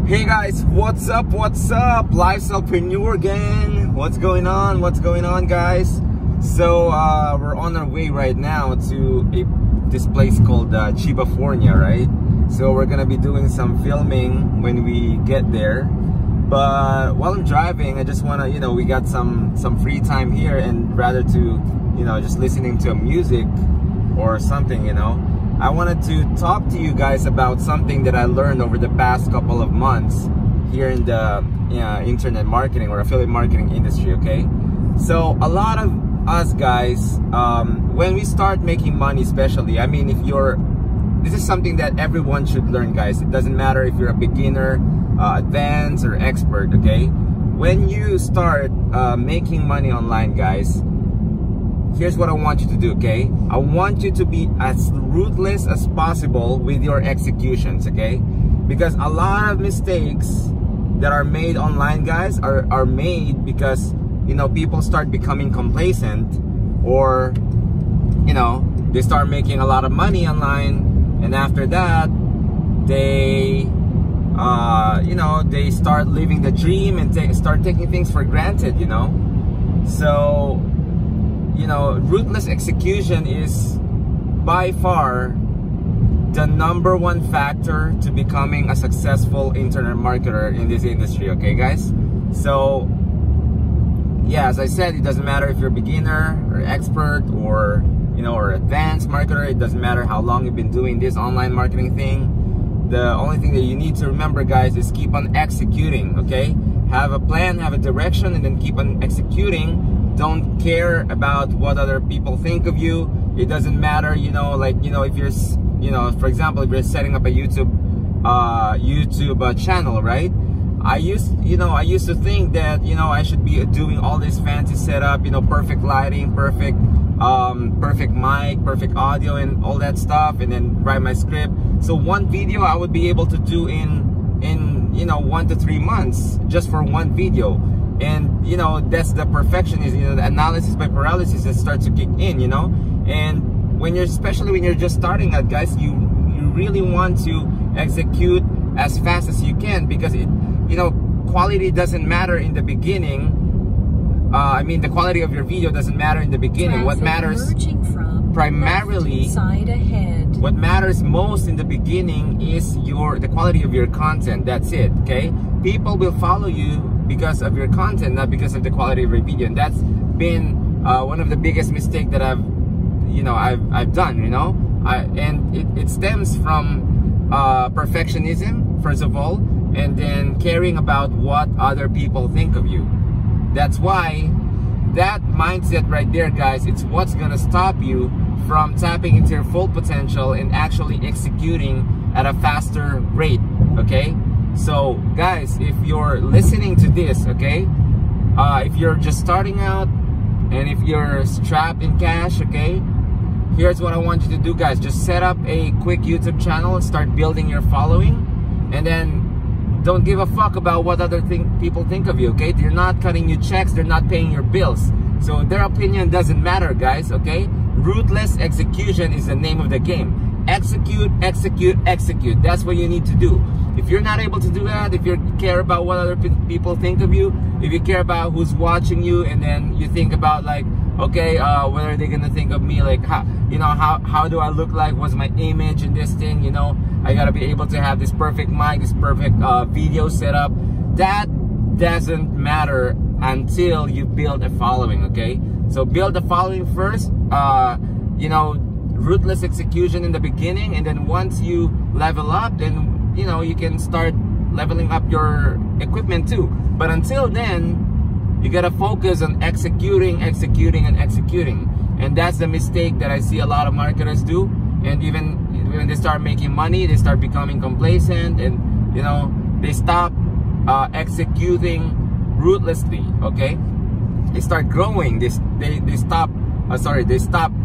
Hey guys, what's up? Lifestylepreneur gang. What's going on guys? So we're on our way right now to this place called Chibafornia, right? So we're gonna be doing some filming when we get there. But while I'm driving, I just wanna, we got some free time here, and rather to, just listening to music or something, I wanted to talk to you guys about something that I learned over the past couple of months here in the internet marketing or affiliate marketing industry, okay? So a lot of us guys, when we start making money, especially, I mean, this is something that everyone should learn, guys. It doesn't matter if you're a beginner, advanced, or expert, okay? When you start making money online, guys, here's what I want you to do, okay? I want you to be as ruthless as possible with your executions, okay? Because a lot of mistakes that are made online, guys, are made because, people start becoming complacent, or, they start making a lot of money online, and after that, they, they start living the dream and start taking things for granted, So, ruthless execution is by far the #1 factor to becoming a successful internet marketer in this industry, okay guys? So yeah, as I said, it doesn't matter if you're a beginner or expert or or advanced marketer. It doesn't matter how long you've been doing this online marketing thing. The only thing that you need to remember, guys, is keep on executing, okay? Have a plan, have a direction, and then keep on executing. Don't care about what other people think of you. It doesn't matter, if you're, for example, if you're setting up a YouTube channel, right? I used to think that, I should be doing all this fancy setup, perfect lighting, perfect mic, perfect audio, and all that stuff, and then write my script. So one video I would be able to do in 1 to 3 months just for one video. And that's the perfectionism, the analysis by paralysis that starts to kick in, and especially when you're just starting out, guys, you really want to execute as fast as you can, because quality doesn't matter in the beginning. The quality of your video doesn't matter in the beginning. What matters primarily, what matters most in the beginning is the quality of your content. That's it, okay? People will follow you because of your content, not because of the quality of your video. And that's been one of the biggest mistakes that I've done, and it stems from perfectionism, first of all, and then caring about what other people think of you. That's why that mindset right there, guys, it's what's gonna stop you from tapping into your full potential and actually executing at a faster rate, okay? So guys, if you're listening to this, okay, if you're just starting out and if you're strapped in cash, okay, here's what I want you to do, guys. Just set up a quick YouTube channel and start building your following, and then don't give a fuck about what other people think of you, okay? They're not cutting you checks, they're not paying your bills, so their opinion doesn't matter, guys, okay? Ruthless execution is the name of the game. Execute, execute, execute. That's what you need to do. If you're not able to do that, if you care about what other people think of you, if you care about who's watching you, and then you think about, like, okay, what are they gonna think of me? Like, how do I look like? What's my image in this thing? I gotta be able to have this perfect mic, this perfect video setup. That doesn't matter until you build a following, okay? So build a following first, ruthless execution in the beginning, and then once you level up, then you can start leveling up your equipment too. But until then, you gotta focus on executing, and that's the mistake that I see a lot of marketers do. And even when they start making money, they start becoming complacent, and they stop executing ruthlessly, okay? They start growing, they stop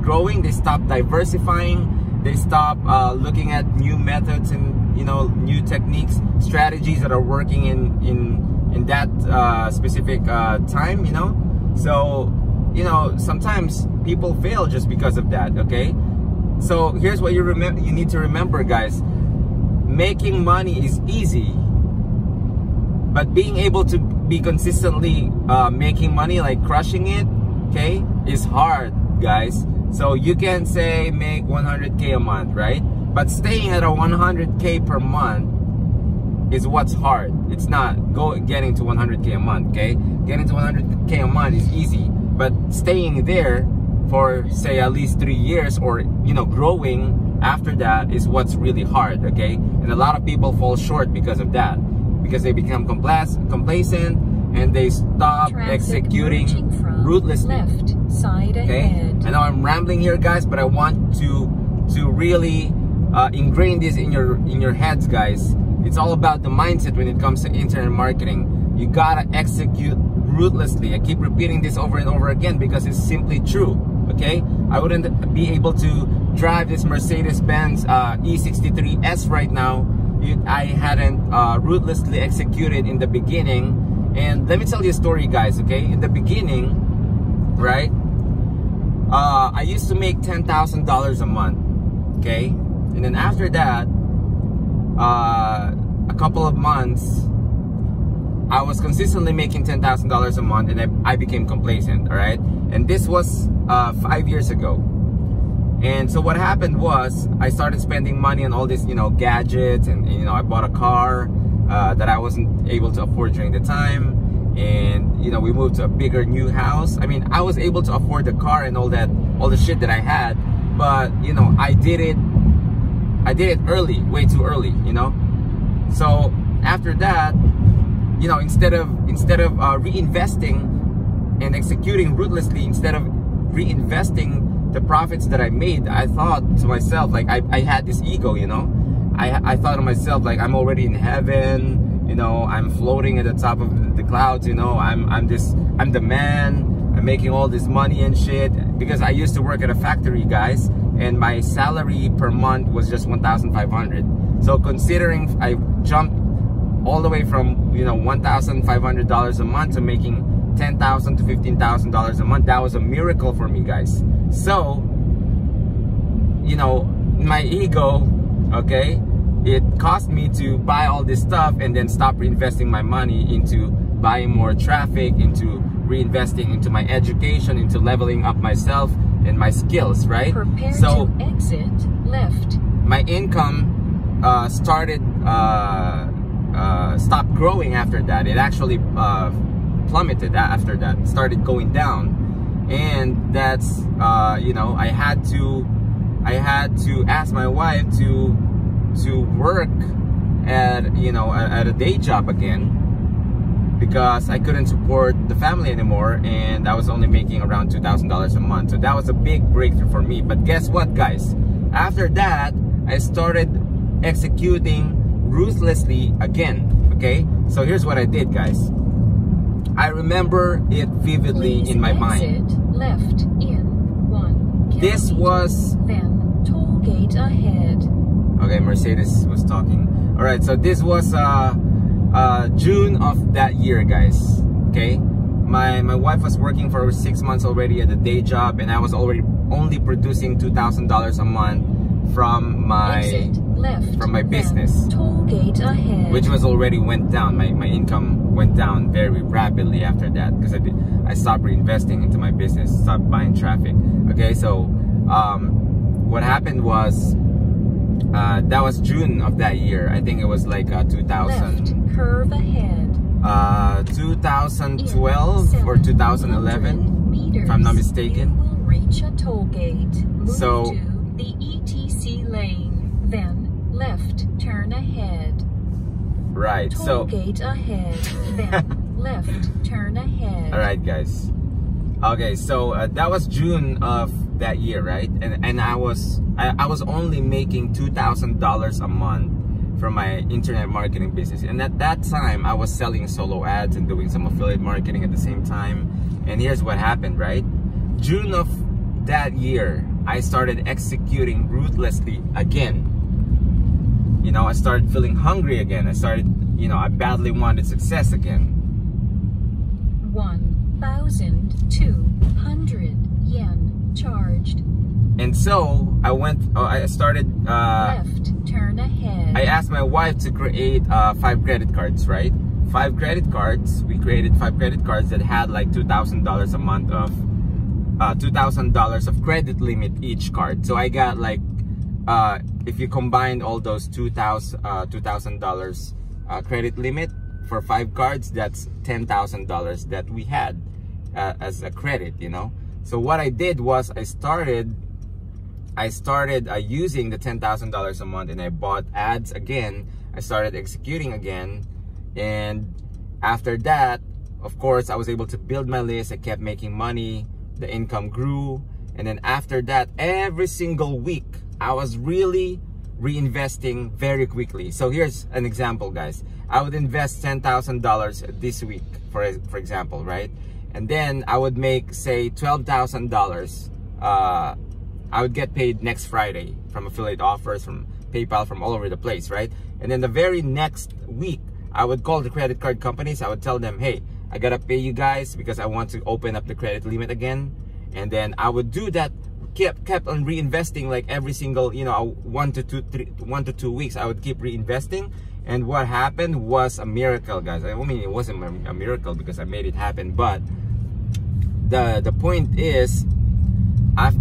growing, they stop diversifying, they stop looking at new methods and new techniques, strategies that are working in that specific time, So sometimes people fail just because of that, okay? So here's what you need to remember, guys. Making money is easy. But being able to be consistently making money, like crushing it, okay, is hard, guys. So you can say make 100K a month, right? But staying at a 100K per month is what's hard. It's not getting to 100K a month, okay? Getting to 100K a month is easy, but staying there for, say, at least 3 years, or, you know, growing after that is what's really hard, okay? And a lot of people fall short because of that, because they become complacent and they stop executing ruthlessly. Left side ahead. I know I'm rambling here, guys, but I want to really ingrain this in your heads, guys. It's all about the mindset when it comes to internet marketing. You gotta execute ruthlessly. I keep repeating this over and over again because it's simply true, okay? I wouldn't be able to drive this Mercedes-Benz E63S right now if I hadn't ruthlessly executed in the beginning. And let me tell you a story, guys, okay? In the beginning, right, I used to make $10,000 a month, okay? And then after that, a couple of months, I was consistently making $10,000 a month, and I became complacent, all right? And this was 5 years ago. And so what happened was I started spending money on all these, you know, gadgets, and you know, I bought a car that I wasn't able to afford during the time. And you know, we moved to a bigger new house. I mean, I was able to afford the car and all the shit that I had, but you know, I did it early, way too early, you know. So after that, you know, instead of reinvesting and executing ruthlessly, instead of reinvesting the profits that I made, I thought to myself, like, I had this ego, you know. I thought to myself, like, I'm already in heaven, you know, I'm floating at the top of the clouds, you know, I'm the man, I'm making all this money and shit. Because I used to work at a factory, guys, and my salary per month was just $1,500. So considering I jumped all the way from, you know, $1,500 a month to making $10,000 to $15,000 a month, that was a miracle for me, guys. So, you know, my ego, okay, it cost me to buy all this stuff and then stop reinvesting my money into buying more traffic, into reinvesting into my education, into leveling up myself and my skills, right? Prepare so to exit left. My income stopped growing after that. It actually plummeted after that, started going down. And that's you know, I had to ask my wife to work at, you know, at a day job again, because I couldn't support the family anymore, and I was only making around $2,000 a month. So that was a big breakthrough for me. But guess what, guys? After that, I started executing ruthlessly again, okay? So here's what I did, guys. I remember it vividly. Please in my mind. Exit left in 1 kilometer. This was... Then toll gate ahead. Okay, Mercedes was talking. All right, so this was June of that year, guys. Okay, my wife was working for 6 months already at a day job, and I was already only producing $2,000 a month from my business. Toll gate ahead. Which was already went down. My income went down very rapidly after that, because I stopped reinvesting into my business, stopped buying traffic. Okay, so what happened was, that was June of that year. I think it was like 2000. Left curve ahead. 2012 or 2011, meters, if I'm not mistaken. You will reach a toll gate. Move so to the ETC lane, then left turn ahead. Right. Toll so gate ahead, then left turn ahead. All right, guys. Okay, so that was June of that year, right? And I was only making $2,000 a month from my internet marketing business. And at that time, I was selling solo ads and doing some affiliate marketing at the same time. And here's what happened, right? June of that year, I started executing ruthlessly again. You know, I started feeling hungry again. I started, you know, I badly wanted success again. 1,200 yen charged. And so I started left turn ahead. I asked my wife to create 5 credit cards, right? 5 credit cards. We created 5 credit cards that had like $2,000 a month of $2,000 of credit limit each card. So I got like if you combine all those $2,000 credit limit for 5 cards, that's $10,000 that we had as a credit, you know. So what I did was I started using the $10,000 a month, and I bought ads again. I started executing again, and after that, of course, I was able to build my list. I kept making money, the income grew, and then after that, every single week I was really reinvesting very quickly. So here's an example, guys. I would invest $10,000 this week, for example, right? And then I would make, say, $12,000. I would get paid next Friday from affiliate offers, from PayPal, from all over the place, right? And then the very next week, I would call the credit card companies. I would tell them, hey, I gotta pay you guys because I want to open up the credit limit again. And then I would do that, kept on reinvesting, like every single, you know, 1 to 2 weeks, I would keep reinvesting. And what happened was a miracle, guys. I mean, it wasn't a miracle because I made it happen, but the point is, I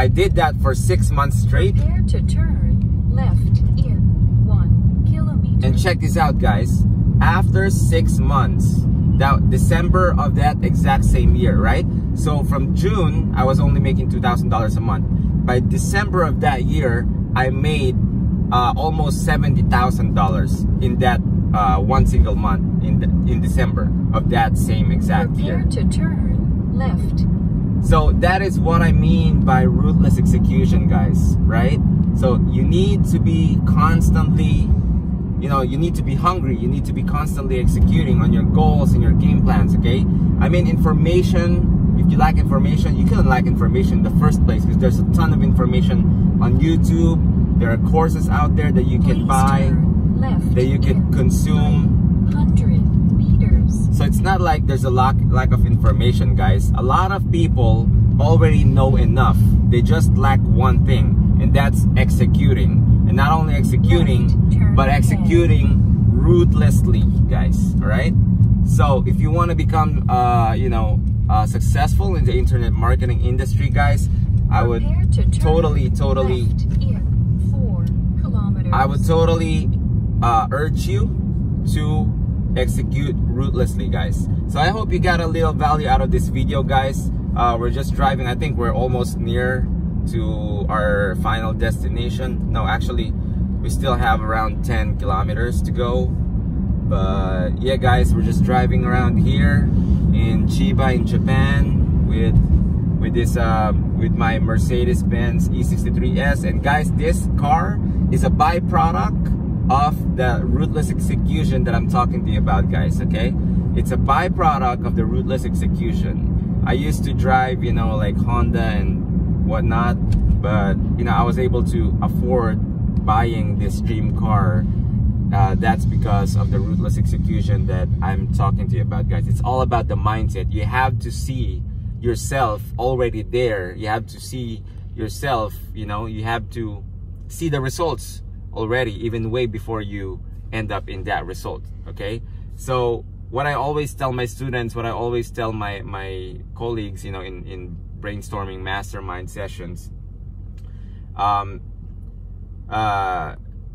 did that for 6 months straight. Prepare to turn left in 1 kilometer. And check this out, guys. After 6 months, that December of that exact same year, right? So from June, I was only making $2,000 a month. By December of that year, I made almost $70,000 in that one single month in December of that same exact year. Prepare to turn left. So that is what I mean by ruthless execution, guys, right? So you need to be constantly, you know, you need to be hungry. You need to be constantly executing on your goals and your game plans, okay? I mean, information, if you lack information, you couldn't lack information in the first place because there's a ton of information on YouTube. There are courses out there that you can buy, that you can consume. 100 meters. So it's not like there's a lack of information, guys. A lot of people already know enough. They just lack one thing, and that's executing. And not only executing, but executing ruthlessly, guys. All right. So if you want to become, successful in the internet marketing industry, guys, I would totally urge you to execute ruthlessly, guys. So I hope you got a little value out of this video, guys. We're just driving. I think we're almost near to our final destination. No, actually, we still have around 10 kilometers to go. But yeah, guys, we're just driving around here in Chiba in Japan with my Mercedes-Benz E63S. And guys, this car is a byproduct of the ruthless execution that I'm talking to you about, guys. Okay, it's a byproduct of the ruthless execution. I used to drive, you know, like Honda and whatnot, but you know, I was able to afford buying this dream car. That's because of the ruthless execution that I'm talking to you about, guys. It's all about the mindset. You have to see yourself already there. You have to see yourself, you know, you have to see the results already, even way before you end up in that result. Okay, so what I always tell my students, what I always tell my colleagues, you know, in brainstorming mastermind sessions,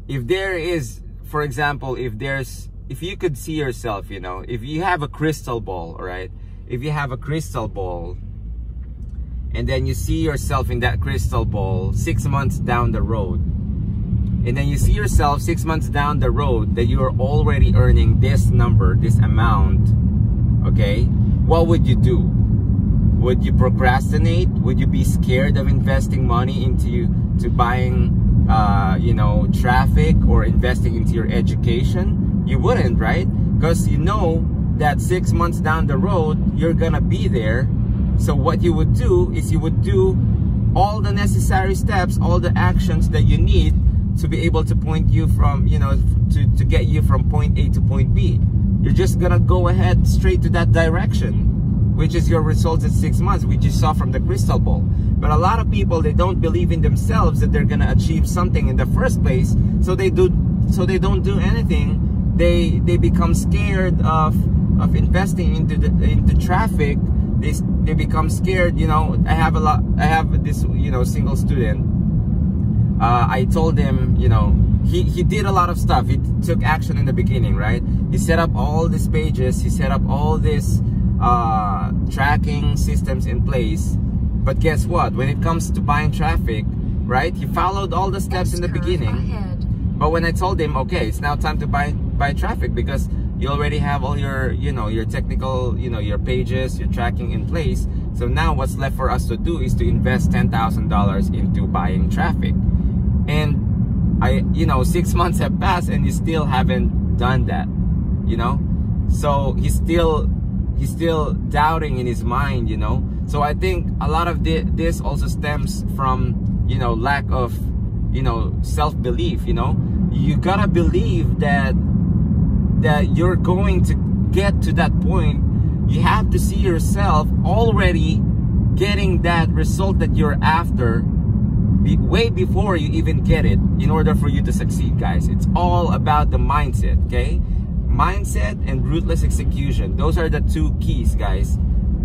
if there is, for example, if you could see yourself, you know, if you have a crystal ball, all right, if you have a crystal ball and then you see yourself in that crystal ball 6 months down the road, and then you see yourself 6 months down the road that you are already earning this number, this amount, okay, what would you do? Would you procrastinate? Would you be scared of investing money into buying traffic or investing into your education? You wouldn't, right? Because you know that 6 months down the road you're gonna be there. So what you would do is you would do all the necessary steps, all the actions that you need to be able to point you from, you know, to get you from point A to point B. You're just gonna go ahead straight to that direction, which is your results at 6 months, which you saw from the crystal ball. But a lot of people, they don't believe in themselves that they're gonna achieve something in the first place, so they don't do anything they become scared of investing into traffic. They become scared. You know, I have this, you know, single student. I told him, you know, he did a lot of stuff. He took action in the beginning, right? He set up all these pages. He set up all these tracking systems in place. But guess what? When it comes to buying traffic, right? He followed all the steps in the beginning. But when I told him, okay, it's now time to buy traffic because you already have all your, you know, your technical, you know, your pages, your tracking in place. So now what's left for us to do is to invest $10,000 into buying traffic. And you know, 6 months have passed and you still haven't done that, you know? So he's still doubting in his mind, you know? So I think a lot of this also stems from, you know, lack of, you know, self-belief, you know? You gotta believe that you're going to get to that point. You have to see yourself already getting that result that you're after way before you even get it, in order for you to succeed, guys. It's all about the mindset, okay? Mindset and ruthless execution. Those are the two keys, guys,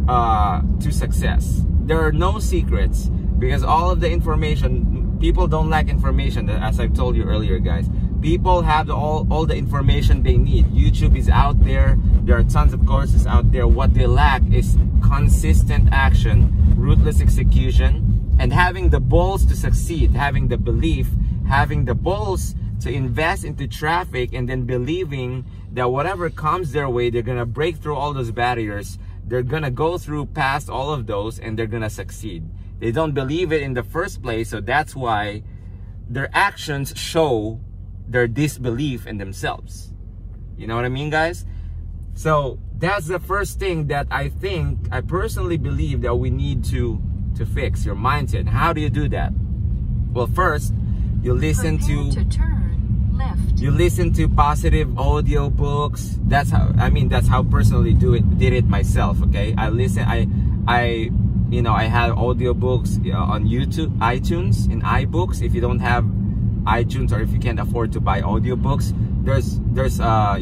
to success. There are no secrets, because all of the information, people don't lack information, as I've told you earlier, guys. People have all the information they need. YouTube is out there. There are tons of courses out there. What they lack is consistent action, ruthless execution, and having the balls to succeed, having the belief, having the balls to invest into traffic, and then believing that whatever comes their way, they're gonna break through all those barriers. They're gonna go through past all of those and they're gonna succeed. They don't believe it in the first place, so that's why their actions show their disbelief in themselves. You know what I mean, guys? So that's the first thing that I personally believe that we need to fix, your mindset. How do you do that? Well, first, you listen to turn left. You listen to positive audio books. That's how personally did it myself, okay? I you know, I have audio books on YouTube, iTunes, and iBooks. If you don't have iTunes, or if you can't afford to buy audiobooks, there's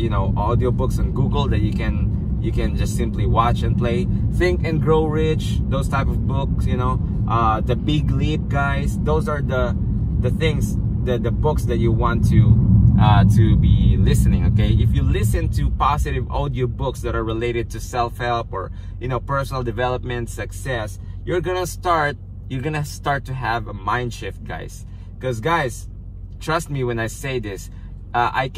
you know, audiobooks on Google that you can just simply watch and play. Think and Grow Rich, those type of books, you know, The Big Leap, guys. Those are the things, the books that you want to be listening, okay? If you listen to positive audio books that are related to self-help or, you know, personal development, success, you're gonna start to have a mind shift, guys. Because, guys, trust me when I say this, I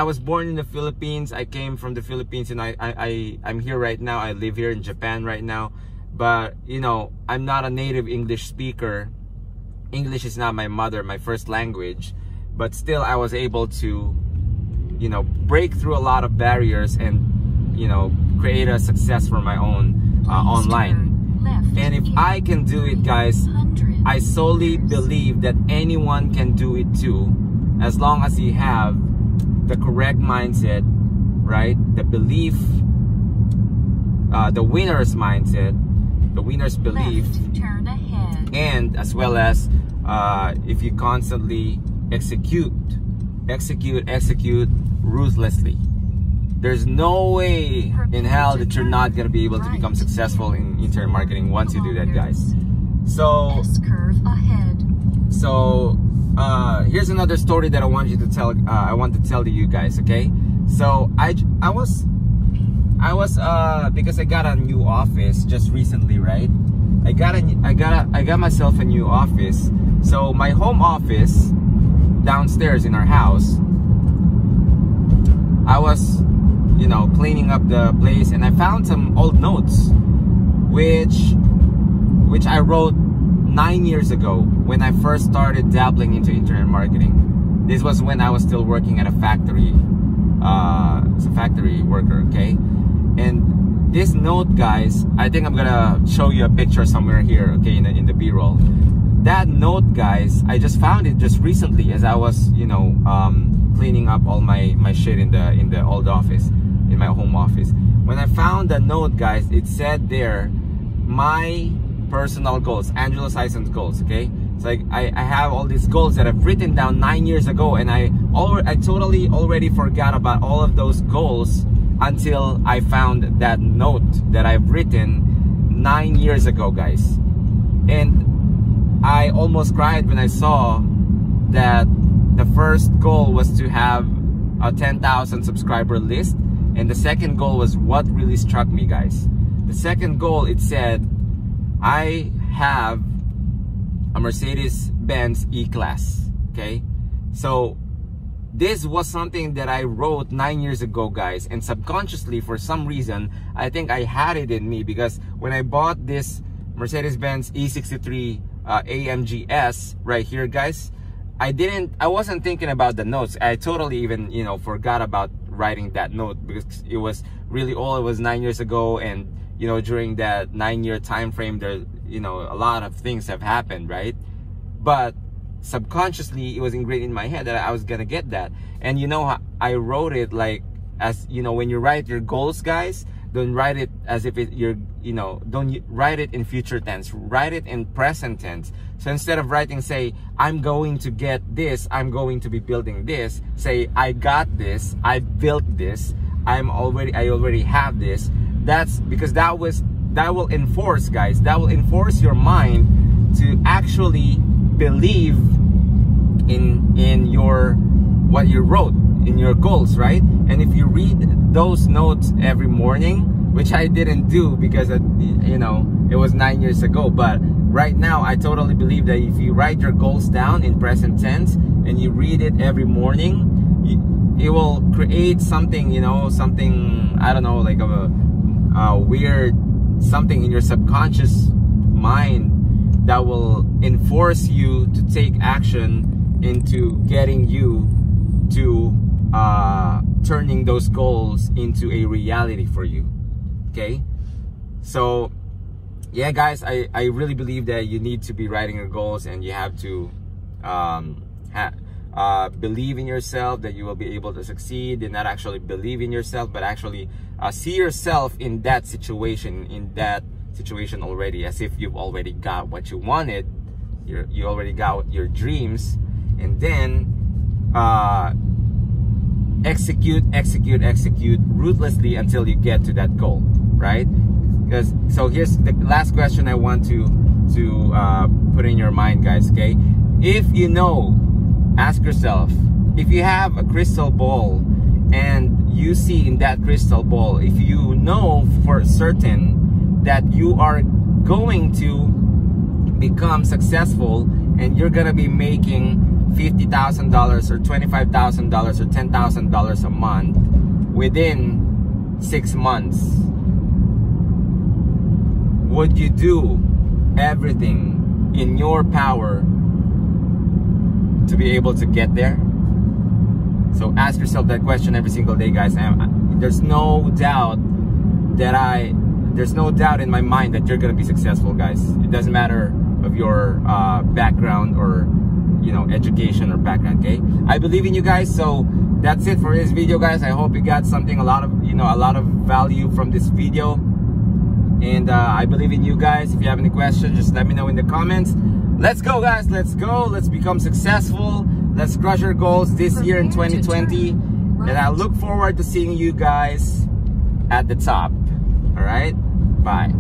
was born in the Philippines. I came from the Philippines, and I'm here right now. I live here in Japan right now. But, you know, I'm not a native English speaker. English is not my first language. But still, I was able to, you know, break through a lot of barriers and, you know, create a success for my own online. And if I can do it, guys, I solely believe that anyone can do it too, as long as you have the correct mindset, right? The belief, the winner's mindset, the winner's belief, turn ahead. And as well as if you constantly execute ruthlessly, there's no way in hell that you're not going to be able to become successful in internet marketing once you do that, guys. So here's another story that I want to tell to you guys, okay? So I was because I got a new office just recently, right? I got myself a new office. So my home office downstairs in our house, I was, you know, cleaning up the place, and I found some old notes which I wrote 9 years ago when I first started dabbling into internet marketing. This was when I was still working at a factory, as a factory worker, okay? And this note, guys, I think I'm gonna show you a picture somewhere here, okay, in the B-roll. That note, guys, I just found it just recently as I was, you know, cleaning up all my shit in the old office, in my home office. When I found that note, guys, it said there, my personal goals, Angelo Sayson's goals, okay? It's like I have all these goals that I've written down 9 years ago, and I totally already forgot about all of those goals until I found that note that I've written 9 years ago, guys. And I almost cried when I saw that the first goal was to have a 10,000 subscriber list, and the second goal was what really struck me, guys. The second goal, it said, I have a Mercedes-Benz E-Class. Okay, so this was something that I wrote 9 years ago, guys, and subconsciously, for some reason, I think I had it in me, because when I bought this Mercedes-Benz E63 AMG S right here, guys, I wasn't thinking about the notes. I totally even, you know, forgot about writing that note, because it was really old. It was 9 years ago, and you know, during that 9-year time frame, there, you know, a lot of things have happened, right? But subconsciously, it was ingrained in my head that I was gonna get that. And you know, I wrote it like, as you know, when you write your goals, guys, don't write it as if you're, you know, don't write it in future tense, write it in present tense. So instead of writing, say, I'm going to get this, I'm going to be building this, say, I got this, I built this, I already have this. That's because that will enforce, guys, that will enforce your mind to actually believe in your, what you wrote, in your goals, right? And if you read those notes every morning, which I didn't do because, you know, it was 9 years ago, but right now I totally believe that if you write your goals down in present tense and you read it every morning, it will create something, you know, something, I don't know, like a weird something in your subconscious mind that will enforce you to take action into getting you to turning those goals into a reality for you. Okay, so yeah, guys, I really believe that you need to be writing your goals, and you have to believe in yourself that you will be able to succeed, and not actually believe in yourself, but actually see yourself in that situation, already, as if you've already got what you wanted, you already got your dreams, and then execute ruthlessly until you get to that goal, right? Because, so here's the last question I want to put in your mind, guys. Okay, if you know, ask yourself, if you have a crystal ball and you see in that crystal ball, if you know for certain that you are going to become successful and you're gonna be making $50,000 or $25,000 or $10,000 a month within 6 months, would you do everything in your power to be able to get there? So ask yourself that question every single day, guys. And there's no doubt in my mind that you're gonna be successful, guys. It doesn't matter of your background or, you know, education or background. Okay, I believe in you guys. So that's it for this video, guys. I hope you got something, a lot of value from this video, and I believe in you guys. If you have any questions, just let me know in the comments. Let's go, guys. Let's go. Let's become successful. Let's crush our goals this year in 2020. And I look forward to seeing you guys at the top. All right, bye.